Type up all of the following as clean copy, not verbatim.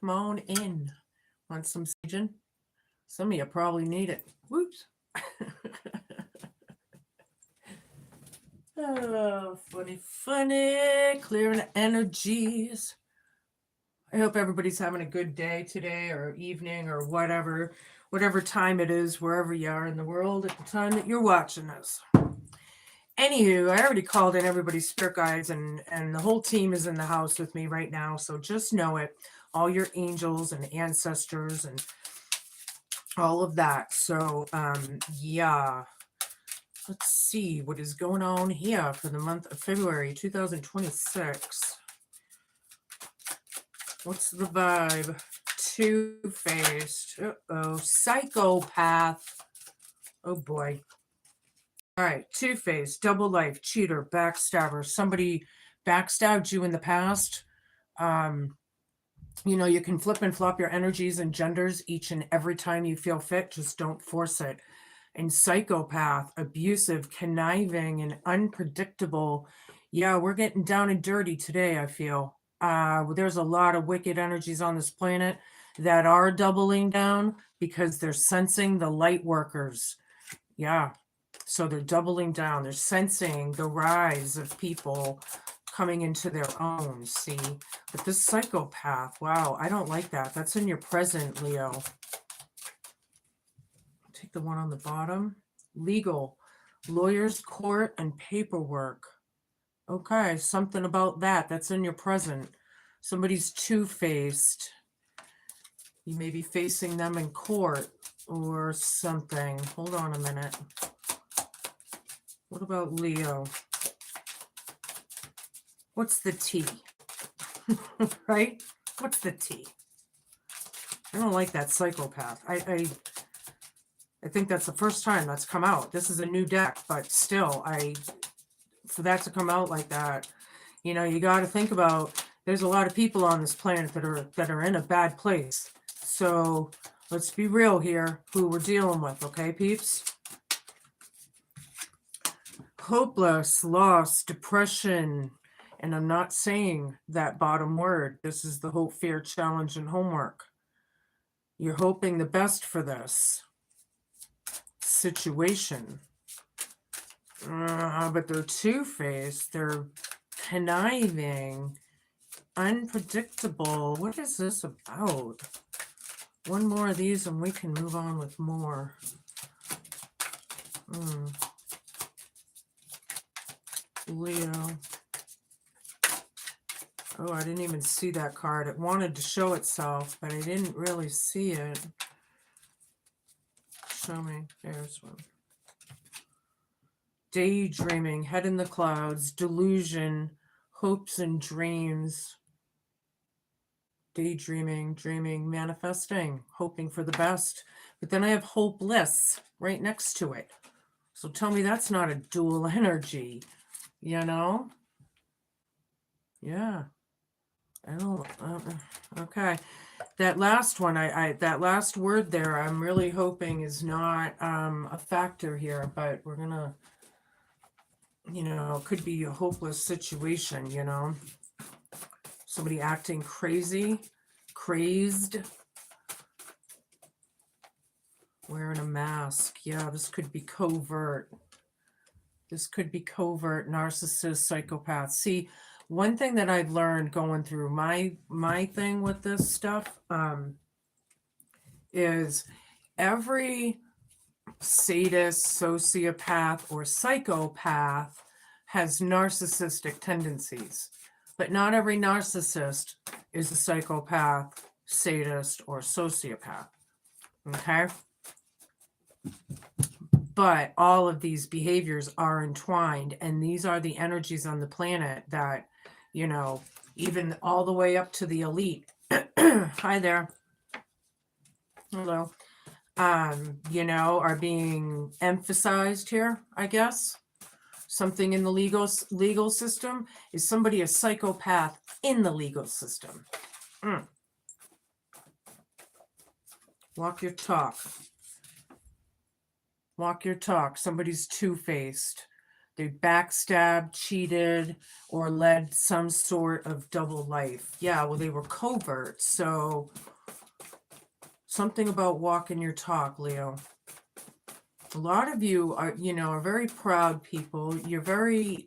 Come on in. Want some saging? Some of you probably need it. Whoops. Oh, funny, funny. Clearing energies. I hope everybody's having a good day today or evening or whatever time it is, wherever you are in the world at the time that you're watching this. Anywho, I already called in everybody's spirit guides and the whole team is in the house with me right now. So just know it. All your angels and ancestors and all of that. So yeah. Let's see what is going on here for the month of February 2026. What's the vibe? Two-faced. Uh-oh. Psychopath. Oh boy. All right. Two-faced, double life, cheater, backstabber. Somebody backstabbed you in the past. You can flip and flop your energies and genders each and every time you feel fit. Just don't force it. And psychopath, abusive, conniving, and unpredictable. Yeah, we're getting down and dirty today, I feel. There's a lot of wicked energies on this planet that are doubling down because they're sensing the light workers. Yeah, so they're doubling down. They're sensing the rise of people coming into their own, see? But this psychopath, wow, I don't like that. That's in your present, Leo. Take the one on the bottom. Legal, lawyers, court, and paperwork. Okay, something about that. That's in your present. Somebody's two-faced. You may be facing them in court or something. Hold on a minute. What about Leo? What's the T? Right? What's the T? I don't like that psychopath. I think that's the first time that's come out. This is a new deck, but still, for that to come out like that, you got to think about. There's a lot of people on this planet that are in a bad place. So let's be real here. Who we're dealing with, okay, peeps? Hopeless, lost, depression, and I'm not saying that bottom word. This is the hope, fear, challenge, and homework. You're hoping the best for this situation. But they're two-faced. They're conniving, unpredictable. What is this about? One more of these and we can move on with more. Leo. Oh, I didn't even see that card. It wanted to show itself, but I didn't really see it. Show me. There's one. Daydreaming, head in the clouds, delusion, hopes and dreams. Daydreaming, dreaming, manifesting, hoping for the best. But then I have hopeless right next to it. So tell me that's not a dual energy, Yeah. I don't, okay. That last one, that last word there, I'm really hoping is not a factor here, but we're gonna, it could be a hopeless situation, Somebody acting crazy, crazed, wearing a mask. Yeah, this could be covert. This could be covert, narcissist, psychopath. See, one thing that I've learned going through my thing with this stuff is every sadist, sociopath, or psychopath has narcissistic tendencies, but not every narcissist is a psychopath, sadist, or sociopath. Okay? But all of these behaviors are entwined, and these are the energies on the planet that, even all the way up to the elite. Hi there. Hello. Are being emphasized here, I guess. Something in the legal system. Is somebody a psychopath in the legal system? Walk your talk. Walk your talk. Somebody's two-faced. They backstabbed, cheated, or led some sort of double life. Yeah, well, they were covert. So something about walking your talk, Leo. A lot of you are, are very proud people. You're very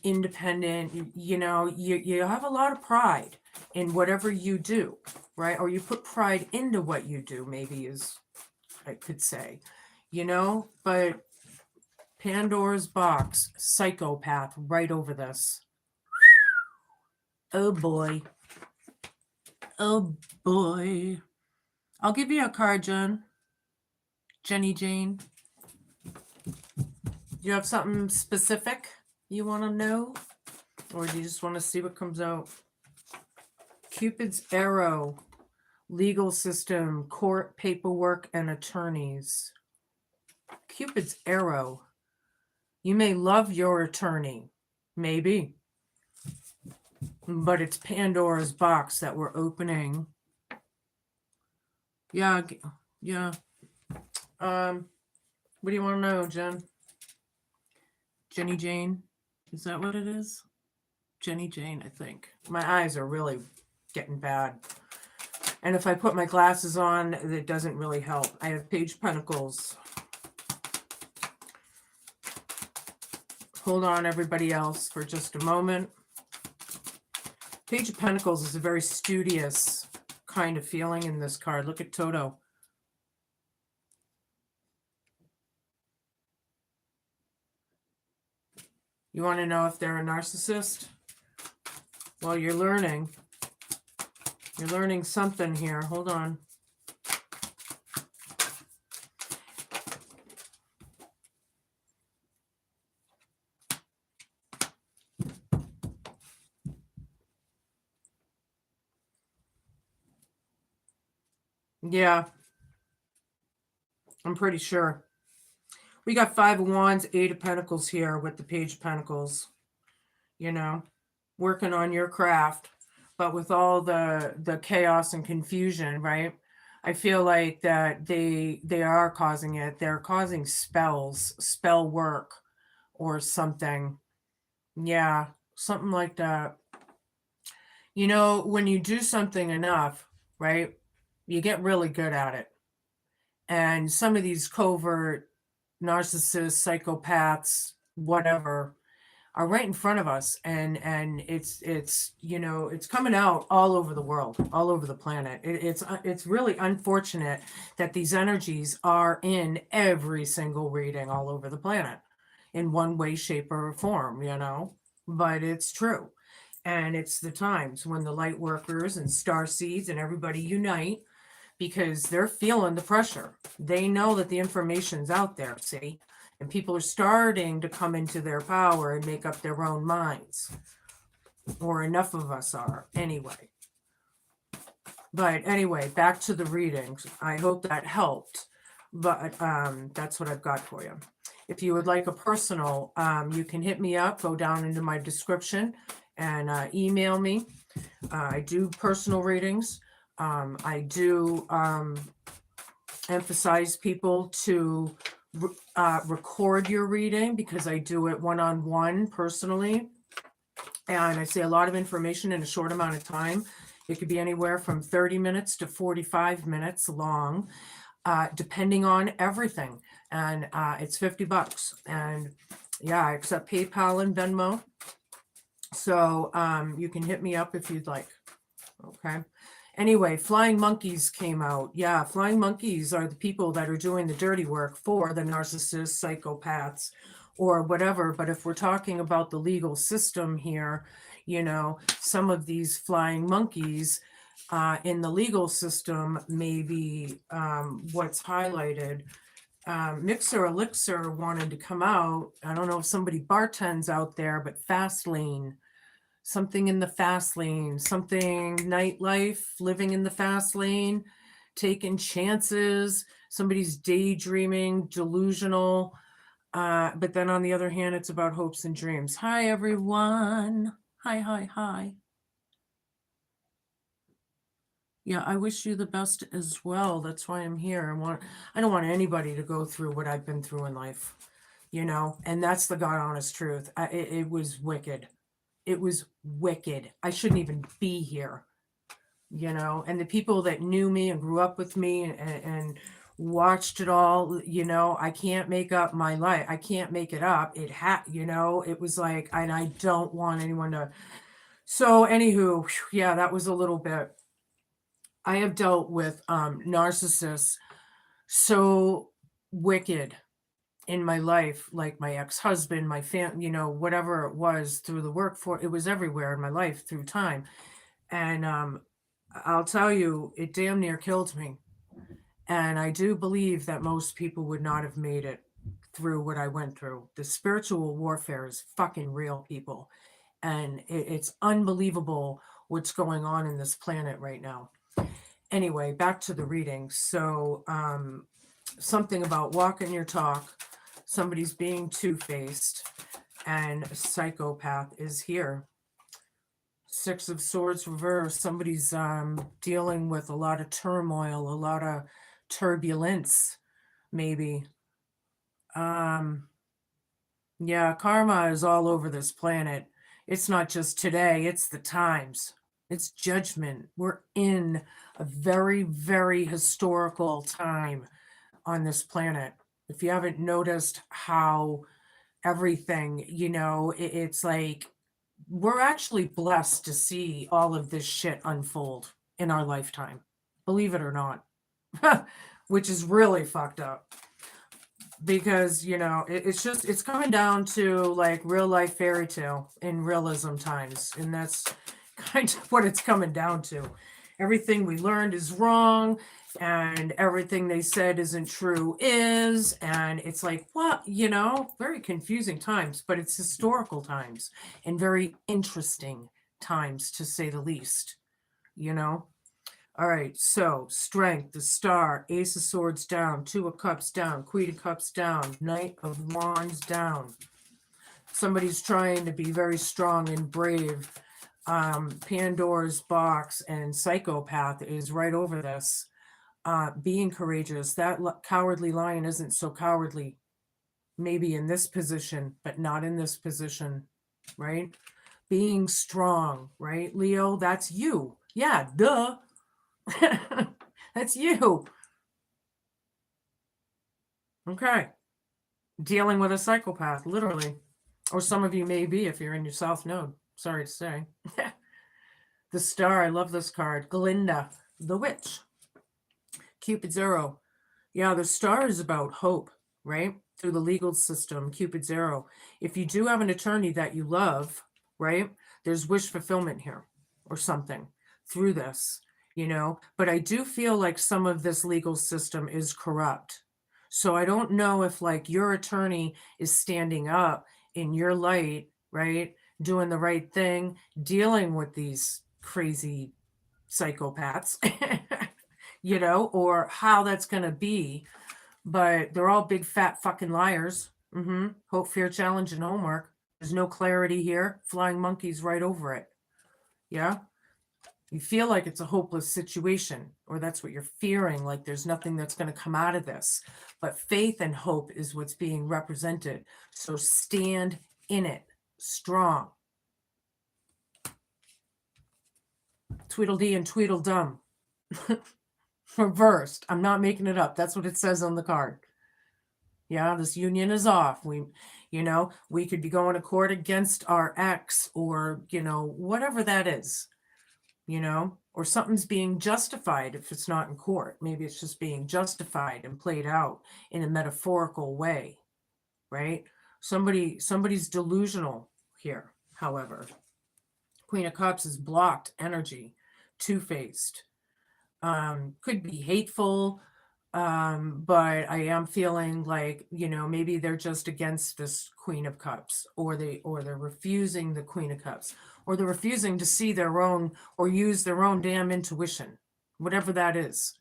independent. You have a lot of pride in whatever you do, right? Or you put pride into what you do, maybe is, I could say, but Pandora's box, psychopath, right over this. Oh boy. Oh boy. I'll give you a card, Jen. Jenny Jane. Do you have something specific you want to know? Or do you just want to see what comes out? Cupid's arrow, legal system, court paperwork, and attorneys. Cupid's arrow. You may love your attorney. Maybe. But it's Pandora's box that we're opening. Yeah. What do you want to know, Jen? Jenny Jane? Is that what it is? Jenny Jane, I think. My eyes are really getting bad. And if I put my glasses on, it doesn't really help. I have Page of Pentacles. Hold on, everybody else, for just a moment. Page of Pentacles is a very studious kind of feeling in this card. Look at Toto. You want to know if they're a narcissist? Well, you're learning. You're learning something here. Hold on. Yeah. I'm pretty sure. We got Five of Wands, Eight of Pentacles here with the Page of Pentacles. Working on your craft, but with all the chaos and confusion, right? I feel like that they are causing it. They're causing spell work or something. Yeah, something like that. When you do something enough, right, you get really good at it. And some of these covert narcissists, psychopaths, whatever, are right in front of us, and it's coming out all over the world, all over the planet. It's really unfortunate that these energies are in every single reading all over the planet in one way, shape, or form, but it's true. And it's the times when the light workers and star seeds and everybody unite, because they're feeling the pressure. They know that the information's out there, see? And people are starting to come into their power and make up their own minds. Or enough of us are, anyway. But anyway, back to the readings. I hope that helped. But that's what I've got for you. If you would like a personal, you can hit me up, go down into my description, and email me. I do personal readings. I do emphasize people to record your reading, because I do it one-on-one personally, and I say a lot of information in a short amount of time. It could be anywhere from 30 minutes to 45 minutes long, depending on everything. And it's $50. And yeah, I accept PayPal and Venmo. So you can hit me up if you'd like. Okay. Anyway, flying monkeys came out. Yeah, flying monkeys are the people that are doing the dirty work for the narcissists, psychopaths, or whatever. But if we're talking about the legal system here, some of these flying monkeys in the legal system may be what's highlighted. Mixer Elixir wanted to come out. I don't know if somebody bartends out there, but fast lane. Something in the fast lane, something nightlife, living in the fast lane, taking chances, somebody's daydreaming, delusional. But then on the other hand, it's about hopes and dreams. Hi, everyone. Hi. Yeah, I wish you the best as well. That's why I'm here. I don't want anybody to go through what I've been through in life. and that's the God honest truth. It was wicked. It was wicked. I shouldn't even be here, and the people that knew me and grew up with me and watched it all, I can't make up my life. I can't make it up. It was like, and I don't want anyone to. So anywho, yeah, that was a little bit. I have dealt with narcissists so wicked in my life, like my ex-husband, my whatever it was through the workforce. It was everywhere in my life through time. And I'll tell you, it damn near killed me. And I do believe that most people would not have made it through what I went through. The spiritual warfare is fucking real, people. And it's unbelievable what's going on in this planet right now. Anyway, back to the reading. So something about walking your talk, somebody's being two-faced, and a psychopath is here. Six of Swords reversed. Somebody's dealing with a lot of turmoil, a lot of turbulence, maybe. Yeah, karma is all over this planet. It's not just today, it's the times. It's judgment. We're in a very, very historical time on this planet. If you haven't noticed how everything, it's like we're actually blessed to see all of this shit unfold in our lifetime, believe it or not, which is really fucked up. Because it's coming down to like real life fairy tale in realism times, and that's kind of what it's coming down to. Everything we learned is wrong, and everything they said isn't true is, and it's like, what, very confusing times, but it's historical times and very interesting times, to say the least. All right, so strength, the star, ace of swords down, two of cups down, queen of cups down, knight of wands down. Somebody's trying to be very strong and brave. Pandora's box and psychopath is right over this. Being courageous. That cowardly lion isn't so cowardly. Maybe in this position, but not in this position, right? Being strong, right, Leo? That's you. Yeah, duh. That's you. Okay. Dealing with a psychopath, literally. Or some of you may be if you're in your South Node. Sorry to say. The star, I love this card. Glinda, the witch. Cupid's arrow. Yeah, the star is about hope, right? Through the legal system, Cupid's arrow. If you do have an attorney that you love, right, there's wish fulfillment here or something through this. But I do feel like some of this legal system is corrupt. So I don't know if like your attorney is standing up in your light, right? Doing the right thing, dealing with these crazy psychopaths, or how that's going to be. But they're all big, fat fucking liars. Hope, fear, challenge, and homework. There's no clarity here. Flying monkeys right over it. Yeah. You feel like it's a hopeless situation, or that's what you're fearing, like there's nothing that's going to come out of this. But faith and hope is what's being represented. So stand in it, strong. Tweedledee and Tweedledum. Reversed. I'm not making it up. That's what it says on the card. Yeah, this union is off. We could be going to court against our ex, or, whatever that is. Or something's being justified if it's not in court. Maybe it's just being justified and played out in a metaphorical way, right? Somebody's delusional here, however. Queen of Cups is blocked energy, two-faced. Could be hateful, but I am feeling like, maybe they're just against this Queen of Cups, or they're refusing the Queen of Cups, or they're refusing to see their own or use their own damn intuition, whatever that is,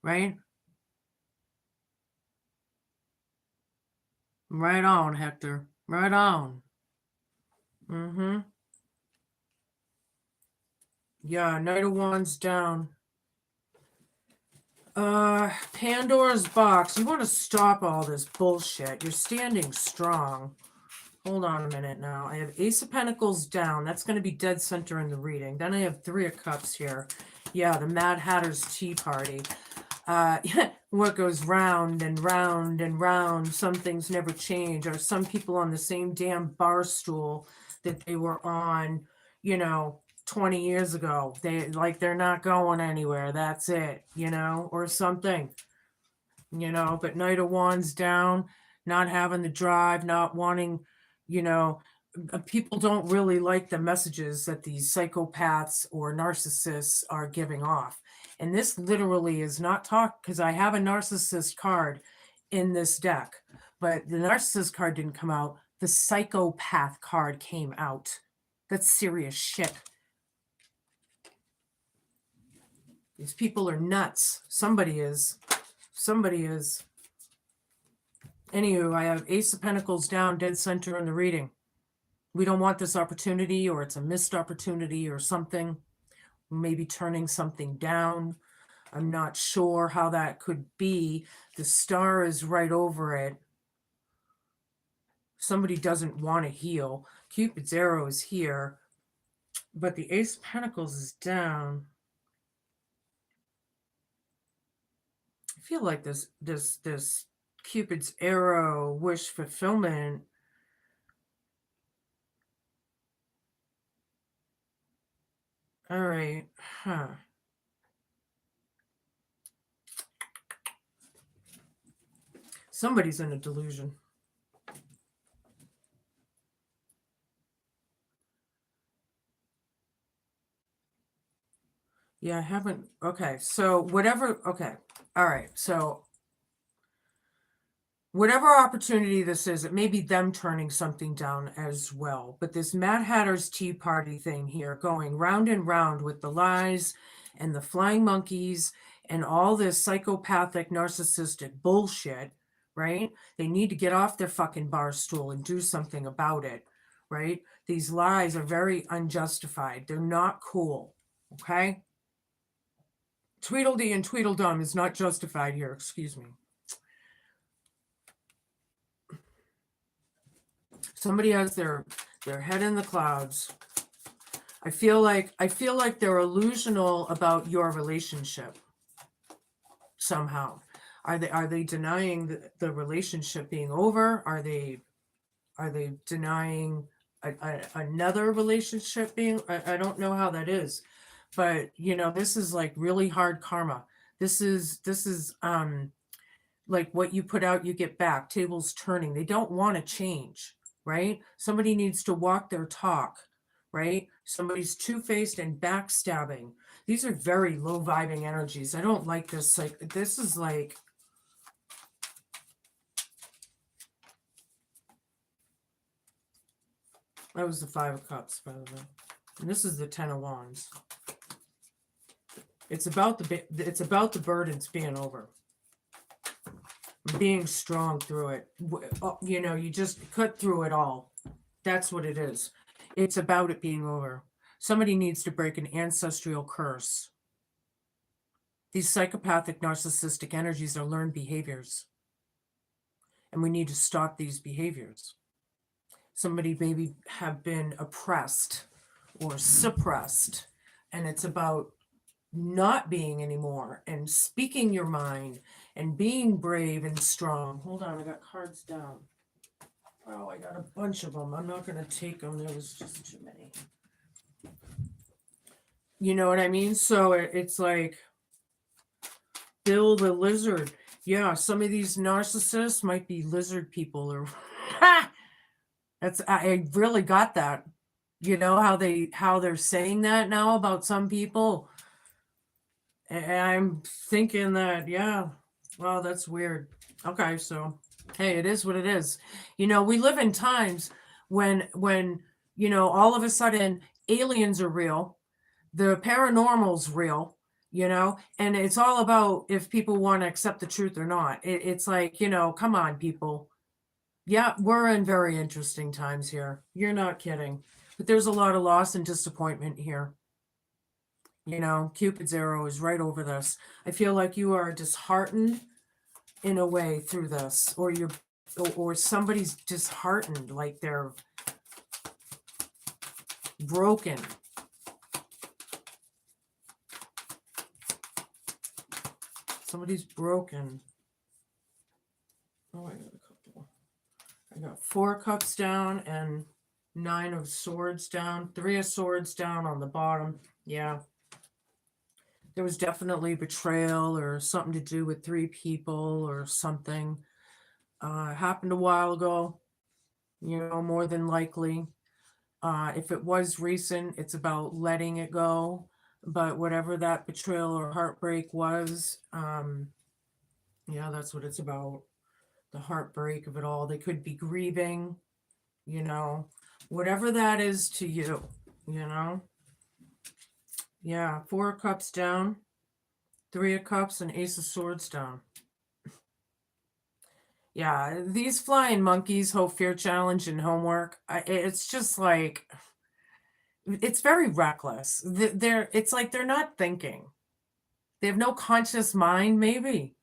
right? Right on, Hector. Right on. Yeah, Knight of Wands down. Pandora's box. You want to stop all this bullshit. You're standing strong. Hold on a minute now. I have Ace of Pentacles down. That's going to be dead center in the reading. Then I have Three of Cups here. Yeah, the Mad Hatter's Tea Party. What goes round and round and round, some things never change. Or some people on the same damn bar stool that they were on, 20 years ago. They're not going anywhere. That's it, or something. But Knight of Wands down, not having the drive, not wanting, people don't really like the messages that these psychopaths or narcissists are giving off. And this literally is not talk, because I have a narcissist card in this deck, but the narcissist card didn't come out. The psychopath card came out. That's serious shit. These people are nuts. Somebody is. Anywho, I have Ace of Pentacles down, dead center in the reading. We don't want this opportunity, or it's a missed opportunity or something. Maybe turning something down. I'm not sure how that could be. The star is right over it. Somebody doesn't want to heal. Cupid's arrow is here, but the Ace of Pentacles is down. I feel like this Cupid's arrow wish fulfillment. All right. Somebody's in a delusion. Yeah, I haven't. Okay, so whatever. Okay. All right. So whatever opportunity this is, it may be them turning something down as well. But this Mad Hatter's Tea Party thing here, going round and round with the lies and the flying monkeys and all this psychopathic, narcissistic bullshit, right? They need to get off their fucking bar stool and do something about it, right? These lies are very unjustified. They're not cool, okay? Tweedledee and Tweedledum is not justified here, excuse me. Somebody has their head in the clouds. I feel like they're illusional about your relationship somehow. Are they denying the relationship being over? Are they denying another relationship being? I don't know how that is, but this is like really hard karma. This is like what you put out, you get back. Tables turning. They don't want to change. Right? Somebody needs to walk their talk, right? Somebody's two-faced and backstabbing. These are very low vibing energies. I don't like this. Like, this is like, that was the Five of Cups, by the way. And this is the Ten of Wands. It's about the burdens being over. Being strong through it. You just cut through it all. That's what it is. It's about it being over. Somebody needs to break an ancestral curse. These psychopathic, narcissistic energies are learned behaviors. And we need to stop these behaviors. Somebody maybe have been oppressed or suppressed, and it's about not being anymore and speaking your mind and being brave and strong. Hold on, I got cards down. Oh, I got a bunch of them. I'm not going to take them. There was just too many. You know what I mean? So it's like Bill the Lizard. Yeah, some of these narcissists might be lizard people, or I really got that. You know how they're saying that now about some people. And I'm thinking that, yeah, well, that's weird. Okay, so hey, it is what it is. We live in times when all of a sudden aliens are real, the paranormal's real, and it's all about if people want to accept the truth or not. It's like, come on, people. Yeah, we're in very interesting times here. You're not kidding. But there's a lot of loss and disappointment here. You know, Cupid's arrow is right over this. I feel like you are disheartened in a way through this, or or somebody's disheartened, like they're broken. Somebody's broken. Oh, I got a couple. I got 4 cups down and 9 of swords down, 3 of swords down on the bottom. Yeah. There was definitely betrayal or something to do with 3 people or something. Happened a while ago, you know, more than likely. If it was recent, it's about letting it go. But whatever that betrayal or heartbreak was, yeah, that's what it's about. The heartbreak of it all. They could be grieving, you know, whatever that is to you, you know. Yeah, 4 of cups down, 3 of cups, and Ace of Swords down. Yeah, these flying monkeys, Hope, Fear, Challenge, and homework, it's just like, it's very reckless. It's like they're not thinking. They have no conscious mind, maybe.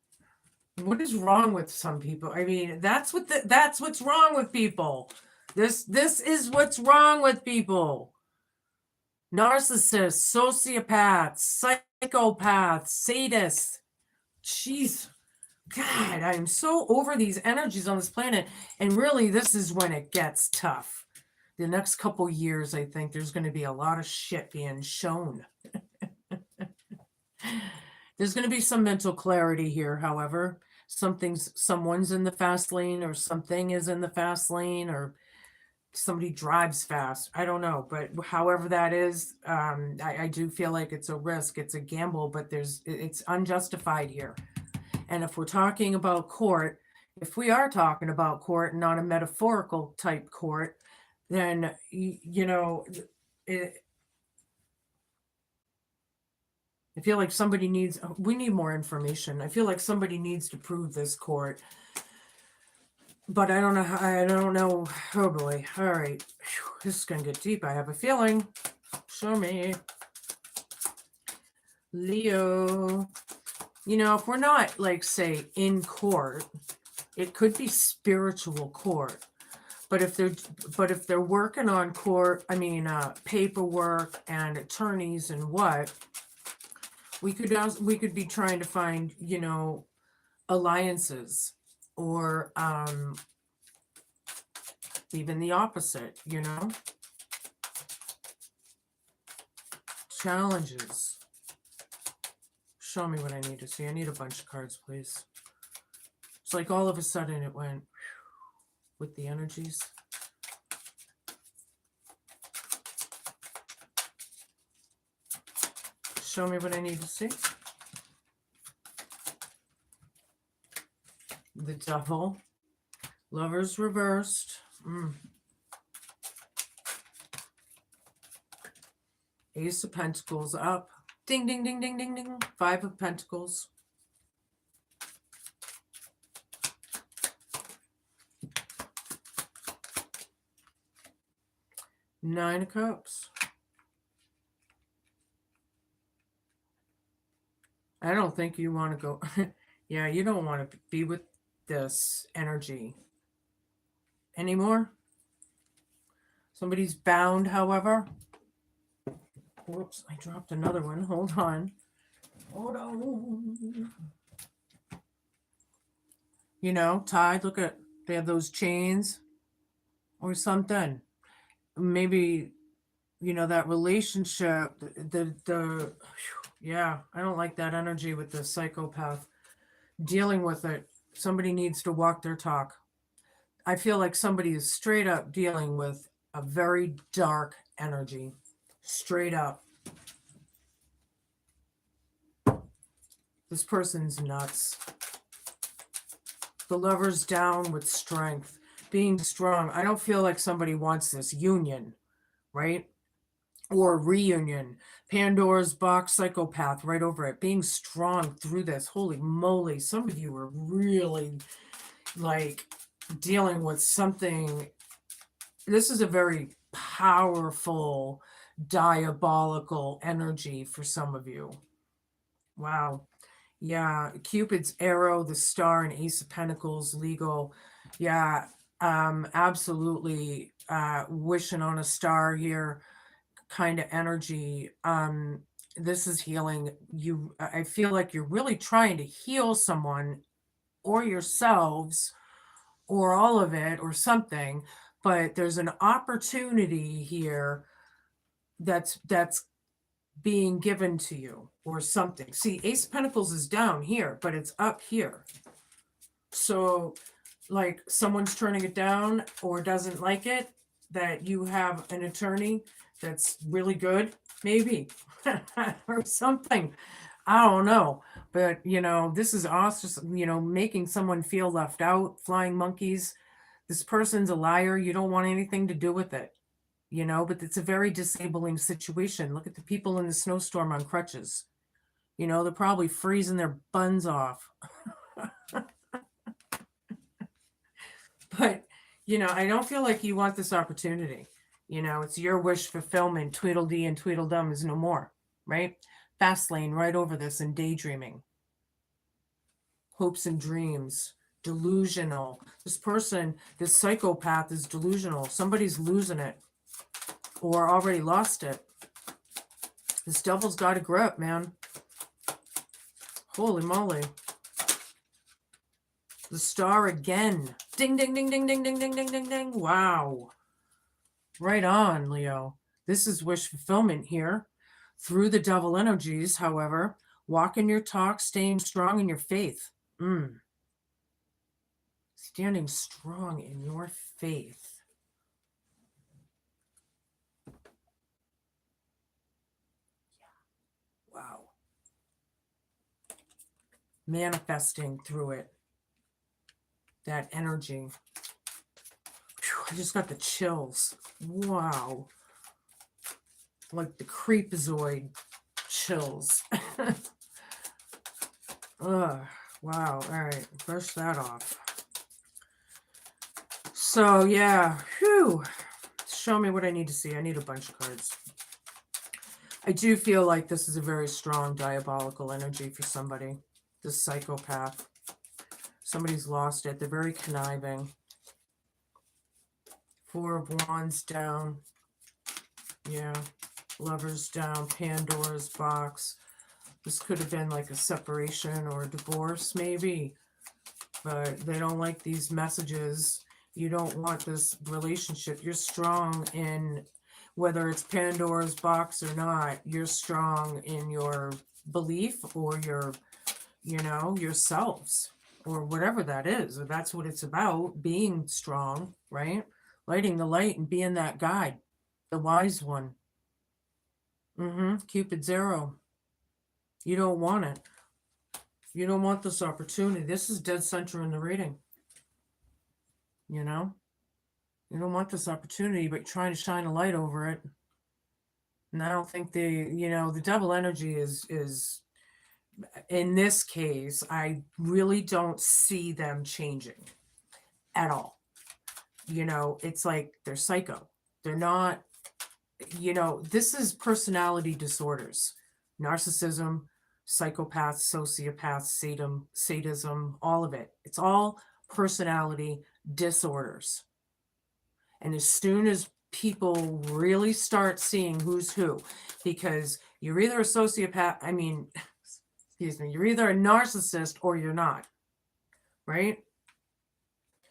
What is wrong with some people? I mean, that's what's wrong with people. This is what's wrong with people. Narcissists, sociopaths, psychopaths, sadists. Jeez. God, I'm so over these energies on this planet. And really, this is when it gets tough. The next couple years, I think there's going to be a lot of shit being shown. There's going to be some mental clarity here, however. Someone's in the fast lane, or something is in the fast lane, or somebody drives fast. I don't know, but however that is, I do feel like it's a risk. It's a gamble, but it's unjustified here. And if we're talking about court, if we are talking about court, not a metaphorical type court, then, you know, I feel like we need more information. I feel like somebody needs to prove this court. But I don't know. Oh boy. All right. Whew, this is going to get deep. I have a feeling. Show me. Leo. You know, if we're not, like, say, in court, it could be spiritual court. But if they're working on court, paperwork and attorneys and what, we could be trying to find, you know, alliances, or even the opposite, you know, challenges. Show me what I need to see. I need a bunch of cards, please. It's like all of a sudden it went with the energies. Show me what I need to see. The Devil. Lovers reversed. Ace of Pentacles up. Ding, ding, ding, ding, ding, ding. 5 of Pentacles. Nine of Cups. I don't think you want to go. Yeah, you don't want to be with this energy anymore. Somebody's bound, however. Whoops, I dropped another one. Hold on. You know, tied. Look at, they have those chains or something. Maybe, you know, that relationship, yeah, I don't like that energy with the psychopath. Dealing with it, somebody needs to walk their talk. I feel like somebody is straight up dealing with a very dark energy. Straight up. This person's nuts. The Lover's down with strength. Being strong. I don't feel like somebody wants this union, right? Or reunion. Pandora's box, psychopath, right over it. Being strong through this. Holy moly. Some of you are really, like, dealing with something. This is a very powerful diabolical energy for some of you. Wow. Yeah, Cupid's arrow, the star, and Ace of Pentacles, legal. Yeah, absolutely wishing on a star here kind of energy. This is healing. I feel like you're really trying to heal someone or yourselves or all of it or something, but there's an opportunity here that's being given to you or something. See, Ace of Pentacles is down here, but it's up here. So like someone's turning it down or doesn't like it, that you have an attorney that's really good, maybe, or something. I don't know. But, this is awesome, making someone feel left out, flying monkeys. This person's a liar. You don't want anything to do with it, but it's a very disabling situation. Look at the people in the snowstorm on crutches. They're probably freezing their buns off. But, I don't feel like you want this opportunity. It's your wish fulfillment. Tweedledee and Tweedledum is no more, right? Fast lane right over this and daydreaming. Hopes and dreams. Delusional. This person, this psychopath is delusional. Somebody's losing it or already lost it. This devil's got a grip, man. Holy moly. The star again. Ding, ding, ding, ding, ding, ding, ding, ding, ding, ding. Wow. Right on, Leo. This is wish fulfillment here. Through the devil energies, however, walk in your talk, staying strong in your faith. Standing strong in your faith. Wow. Manifesting through it. That energy. Whew, I just got the chills. Wow. Like the creepazoid chills. Ugh. Wow. All right. Brush that off. So, yeah. Whew. Show me what I need to see. I need a bunch of cards. I do feel like this is a very strong diabolical energy for somebody. This psychopath. Somebody's lost it. They're very conniving. Four of Wands down. Yeah. Lovers down. Pandora's box. This could have been like a separation or a divorce, maybe. But they don't like these messages. You don't want this relationship. You're strong in, whether it's Pandora's box or not, you're strong in your belief or your, yourselves. Or whatever that is, or that's what it's about, being strong, right? Lighting the light and being that guide, the wise one. Cupid's arrow. You don't want it. You don't want this opportunity. This is dead center in the reading. You don't want this opportunity, but you're trying to shine a light over it. And I don't think the devil energy is in this case, I really don't see them changing at all. It's like they're psycho. They're not, this is personality disorders, narcissism, psychopath, sociopath, sadism, all of it. It's all personality disorders. And as soon as people really start seeing who's who, because you're either a sociopath, you're either a narcissist or you're not, right?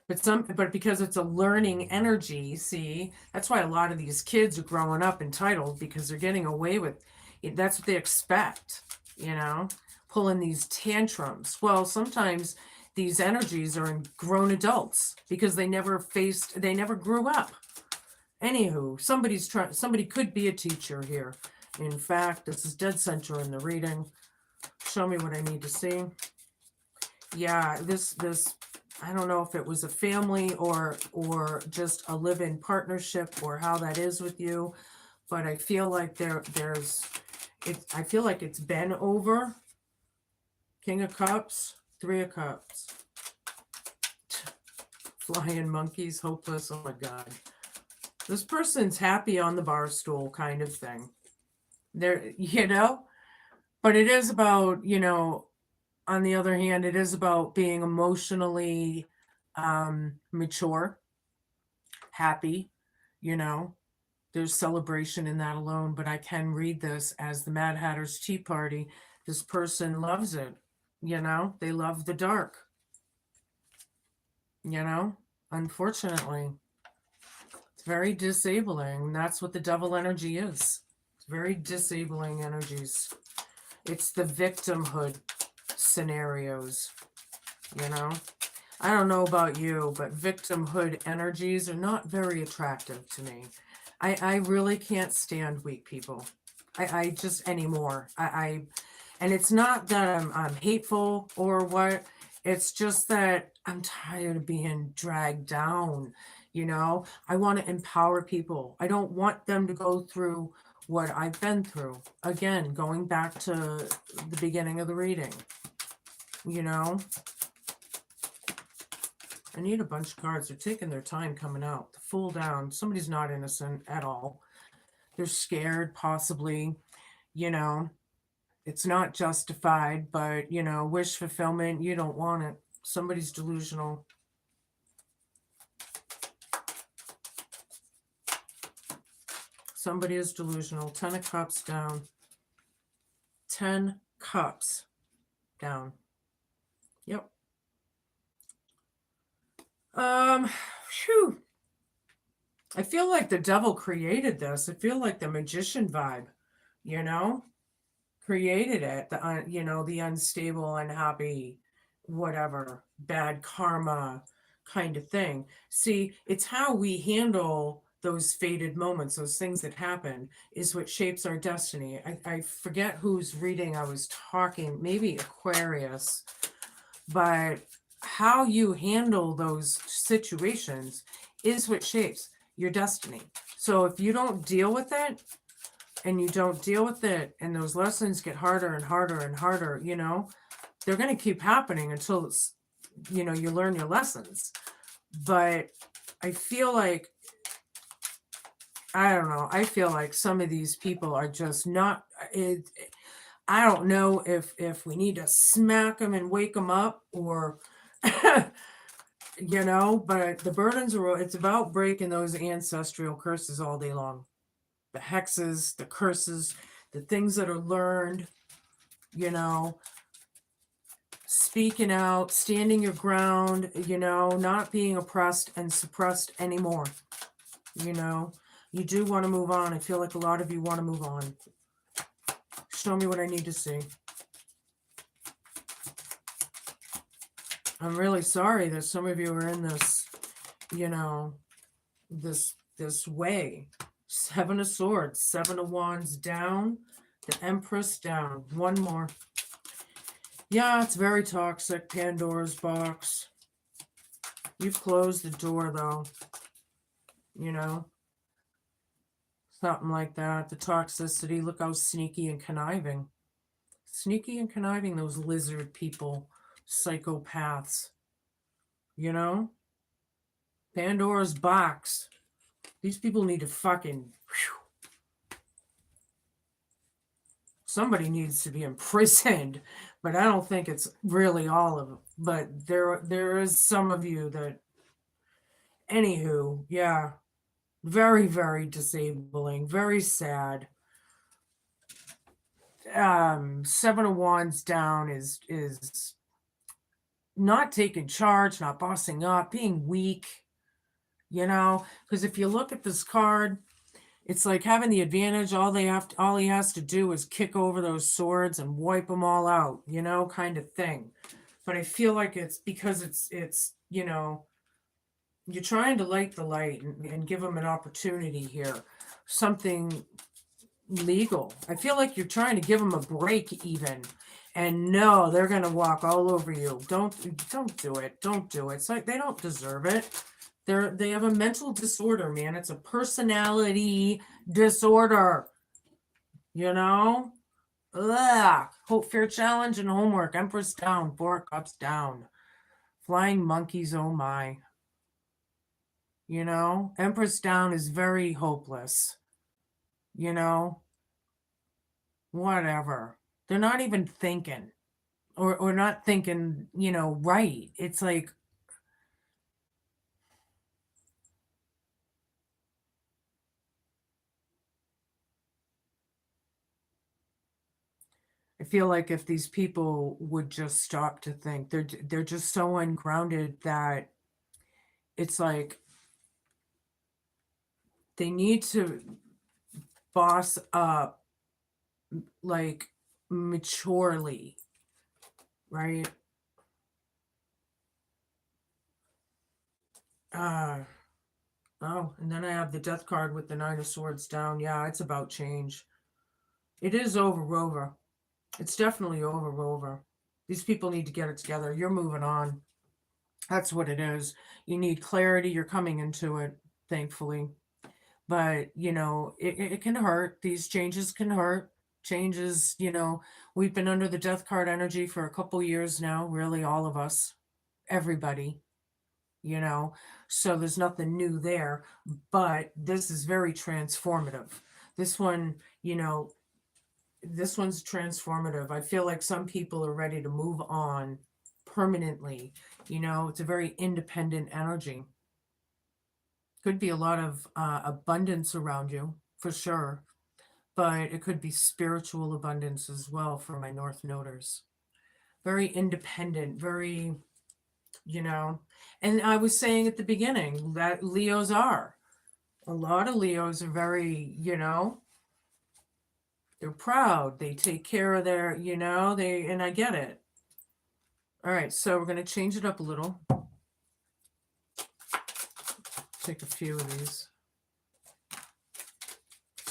But because it's a learning energy, see, that's why a lot of these kids are growing up entitled, because they're getting away with it. That's what they expect, pulling these tantrums. Well, sometimes these energies are in grown adults because they never grew up. Anywho, somebody could be a teacher here. In fact, this is dead center in the reading. Show me what I need to see. Yeah, this I don't know if it was a family or just a live-in partnership or how that is with you, but I feel like I feel like it's been over. King of Cups, Three of Cups. Flying monkeys, hopeless. Oh my God. This person's happy on the bar stool kind of thing. They're, but it is about, on the other hand, it is about being emotionally mature, happy, you know. There's celebration in that alone, but I can read this as the Mad Hatter's Tea Party. This person loves it, they love the dark, unfortunately. It's very disabling. That's what the devil energy is. It's very disabling energies. It's the victimhood scenarios, I don't know about you, but victimhood energies are not very attractive to me. I really can't stand weak people. I just anymore. And it's not that I'm hateful or what. It's just that I'm tired of being dragged down. I want to empower people. I don't want them to go through what I've been through. Again, going back to the beginning of the reading, I need a bunch of cards. They're taking their time coming out. The Fool down. Somebody's not innocent at all. They're scared, possibly. It's not justified, but, wish fulfillment, you don't want it. Somebody's delusional. Somebody is delusional. 10 of Cups down. 10 Cups down. Yep. Phew. I feel like the devil created this. I feel like the magician vibe, created it. The unstable, unhappy, whatever, bad karma kind of thing. See, it's how we handle those fated moments, those things that happen, is what shapes our destiny. I forget whose reading I was talking, maybe Aquarius, but how you handle those situations is what shapes your destiny. So if you don't deal with it, and you don't deal with it, and those lessons get harder and harder and harder, they're going to keep happening until it's, you learn your lessons. But I feel like, I don't know, I feel like some of these people are just not, I don't know if we need to smack them and wake them up, or but the burdens are, it's about breaking those ancestral curses all day long. The hexes, the curses, the things that are learned, speaking out, standing your ground, not being oppressed and suppressed anymore. You do want to move on. I feel like a lot of you want to move on. Show me what I need to see. I'm really sorry that some of you are in this, this way. 7 of Swords, 7 of Wands down, the Empress down. One more. Yeah, it's very toxic. Pandora's box. You've closed the door, though. Something like that. The toxicity. Look how sneaky and conniving. Sneaky and conniving, those lizard people. Psychopaths. Pandora's box. These people need to fucking... Somebody needs to be imprisoned, but I don't think it's really all of them. But there is some of you that... Anywho, yeah. Very, very disabling. Very sad. 7 of Wands down is not taking charge, not bossing up, being weak. Because if you look at this card, it's like having the advantage. All he has to do is kick over those swords and wipe them all out, kind of thing. But I feel like it's because it's you're trying to light the light and give them an opportunity here, something legal. I feel like you're trying to give them a break even. And no, they're gonna walk all over you. Don't do it. Don't do it. It's like they don't deserve it. They have a mental disorder, man. It's a personality disorder. Ugh. Hope, fear, challenge, and homework. Empress down. 4 of Cups down. Flying monkeys, oh my. You know, Empress down is very hopeless. You know, whatever. They're not even thinking, or not thinking, you know, right. It's like, I feel like if these people would just stop to think, they're just so ungrounded that it's like they need to boss up, like, maturely, right? Uh oh, and then I have the death card with the Nine of Swords down. Yeah, it's about change. It is over. It's definitely over. These people need to get it together. You're moving on. That's what it is. You need clarity. You're coming into it, thankfully. But, you know, it can hurt. These changes can hurt. Changes, you know, we've been under the death card energy for a couple years now, really, all of us, everybody, you know, so there's nothing new there. But this is very transformative. This one, you know, this one's transformative. I feel like some people are ready to move on permanently. You know, it's a very independent energy. Could be a lot of abundance around you, for sure, but it could be spiritual abundance as well for my North Noders. Very independent, very, you know. And I was saying at the beginning that Leos are. A lot of Leos are very, you know, they're proud. They take care of their, you know, and I get it. All right, so we're going to change it up a little. Take a few of these.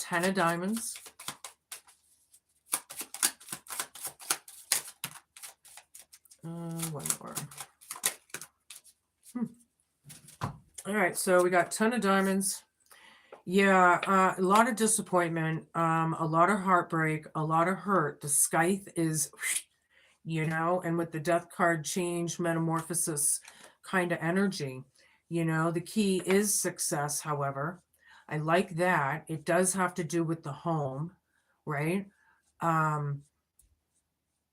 10 of diamonds. One more. All right, so we got 10 of diamonds. Yeah, a lot of disappointment, a lot of heartbreak, a lot of hurt. The scythe is, you know, and with the death card, change, metamorphosis kind of energy, you know, the key is success, however. I like that. It does have to do with the home, right? Um,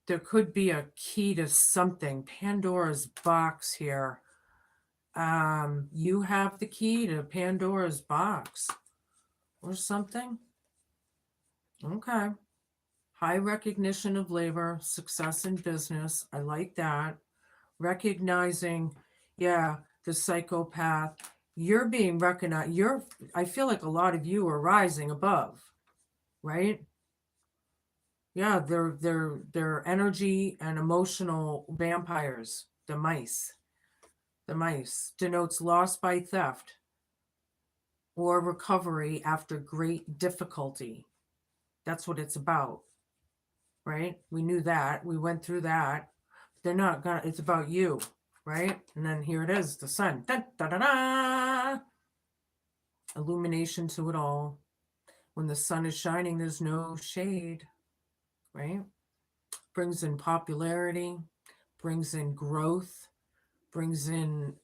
there could be a key to something. Pandora's box here. You have the key to Pandora's box or something. Okay. High recognition of labor, success in business. I like that. Recognizing, yeah, the psychopath. You're being recognized. I feel like a lot of you are rising above, right? Yeah, they're energy and emotional vampires. The mice. The mice denotes loss by theft or recovery after great difficulty. That's what it's about, right? We knew that. We went through that. They're not gonna, it's about you, right? And then here it is, the sun. Da, da, da, da. Illumination to it all. When the sun is shining, there's no shade, right? Brings in popularity, brings in growth, brings in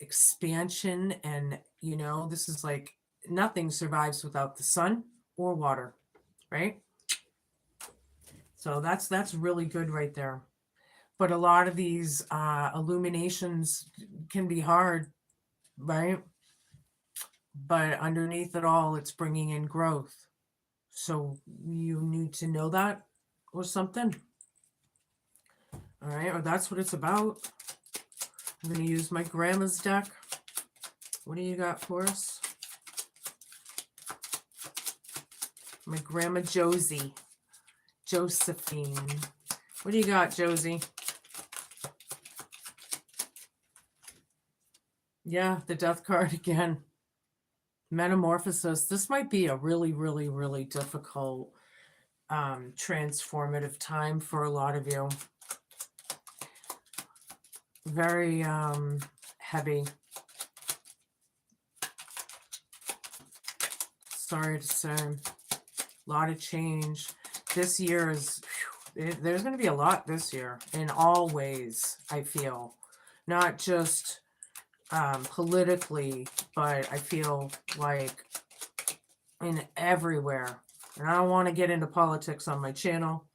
expansion. And, you know, this is like nothing survives without the sun or water, right? So that's really good right there. But a lot of these illuminations can be hard, right? But underneath it all, it's bringing in growth. So you need to know that or something. All right, or that's what it's about. I'm going to use my grandma's deck. What do you got for us? My grandma Josie. Josephine. What do you got, Josie? Yeah, the death card again. Metamorphosis. This might be a really, really, really difficult transformative time for a lot of you. Very heavy. Sorry to say. A lot of change. This year is, there's going to be a lot this year in all ways, I feel. Not just politically, but I feel like in everywhere. And I don't want to get into politics on my channel,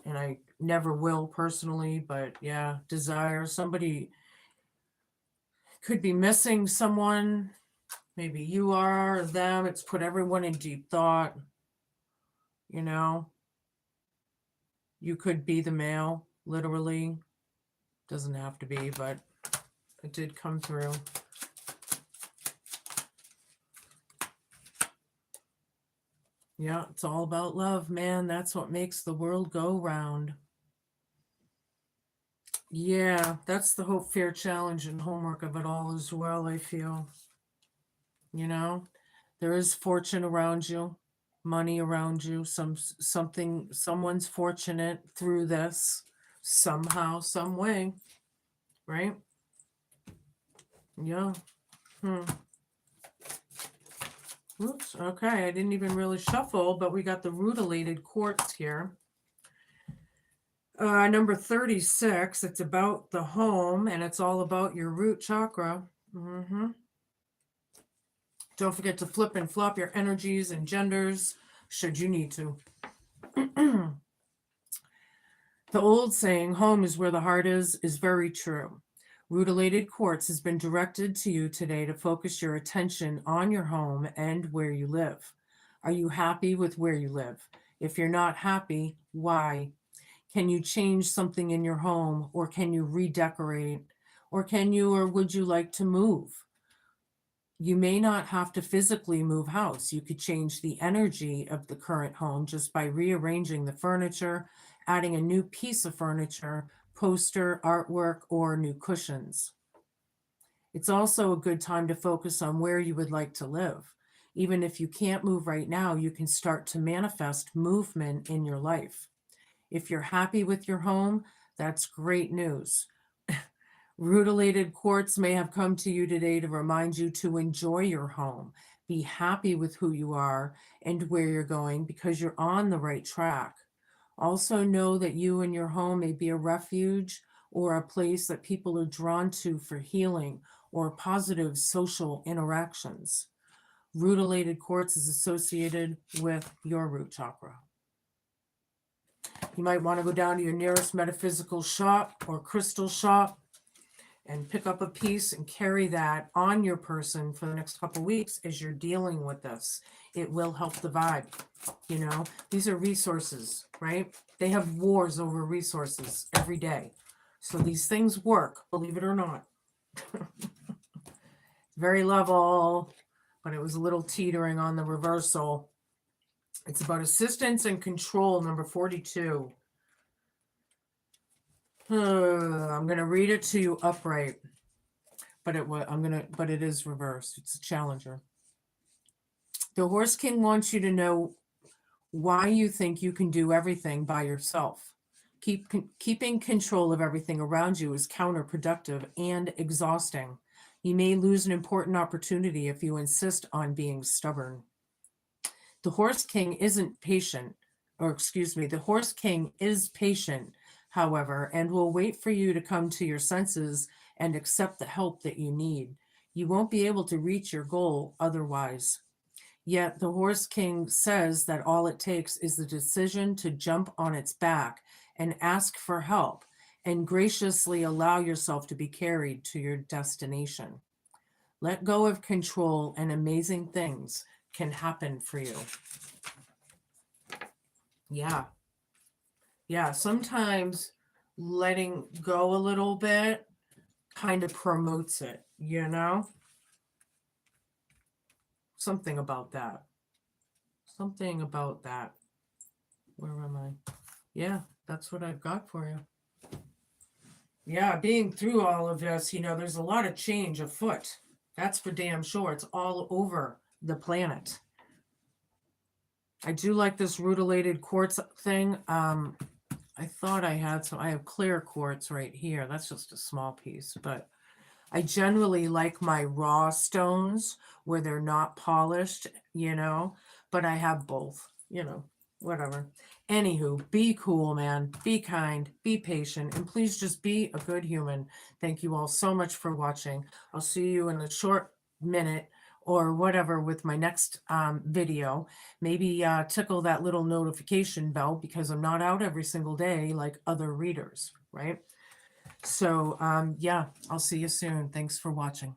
and I never will personally, but yeah, desire. Somebody could be missing someone. Maybe you are, or them. It's put everyone in deep thought. You know, you could be the male, literally. Doesn't have to be, but it did come through. Yeah, it's all about love, man. That's what makes the world go round. Yeah, that's the hope, fear, challenge, and homework of it all as well, I feel. You know, there is fortune around you, money around you, someone's fortunate through this somehow, some way, right? Yeah. Oops, okay, I didn't even really shuffle, but we got the rutilated quartz here. Number 36, it's about the home, and it's all about your root chakra. Don't forget to flip and flop your energies and genders, should you need to. The old saying, home is where the heart is very true. Rutilated quartz has been directed to you today to focus your attention on your home and where you live. Are you happy with where you live? If you're not happy, why? Can you change something in your home, or can you redecorate, or would you like to move? You may not have to physically move house. You could change the energy of the current home just by rearranging the furniture, adding a new piece of furniture, poster, artwork, or new cushions. It's also a good time to focus on where you would like to live. Even if you can't move right now, you can start to manifest movement in your life. If you're happy with your home, that's great news. Rutilated quartz may have come to you today to remind you to enjoy your home, be happy with who you are and where you're going, because you're on the right track. Also know that you and your home may be a refuge or a place that people are drawn to for healing or positive social interactions. Rutilated quartz is associated with your root chakra. You might want to go down to your nearest metaphysical shop or crystal shop and pick up a piece and carry that on your person for the next couple of weeks as you're dealing with this. It will help the vibe. You know, these are resources, right? They have wars over resources every day. So these things work, believe it or not. Very level, but it was a little teetering on the reversal. It's about assistance and control, number 42. I'm going to read it to you upright, but it is reversed. It's a challenger. The Horse King wants you to know why you think you can do everything by yourself. Keeping control of everything around you is counterproductive and exhausting. You may lose an important opportunity if you insist on being stubborn. The Horse King isn't patient, the Horse King is patient, however, and will wait for you to come to your senses and accept the help that you need. You won't be able to reach your goal otherwise. Yet the Horse King says that all it takes is the decision to jump on its back and ask for help, and graciously allow yourself to be carried to your destination. Let go of control, and amazing things can happen for you. Yeah. Sometimes letting go a little bit kind of promotes it, you know? Something about that. Where am I? Yeah, that's what I've got for you. Yeah, being through all of this, there's a lot of change afoot. That's for damn sure. It's all over the planet. I do like this rutilated quartz thing. I thought I had some. I have clear quartz right here. That's just a small piece, but I generally like my raw stones where they're not polished, but I have both, whatever. Anywho, be cool, man. Be kind, be patient, and please just be a good human. Thank you all so much for watching. I'll see you in a short minute or whatever with my next video. Maybe tickle that little notification bell because I'm not out every single day like other readers, right? So yeah, I'll see you soon. Thanks for watching.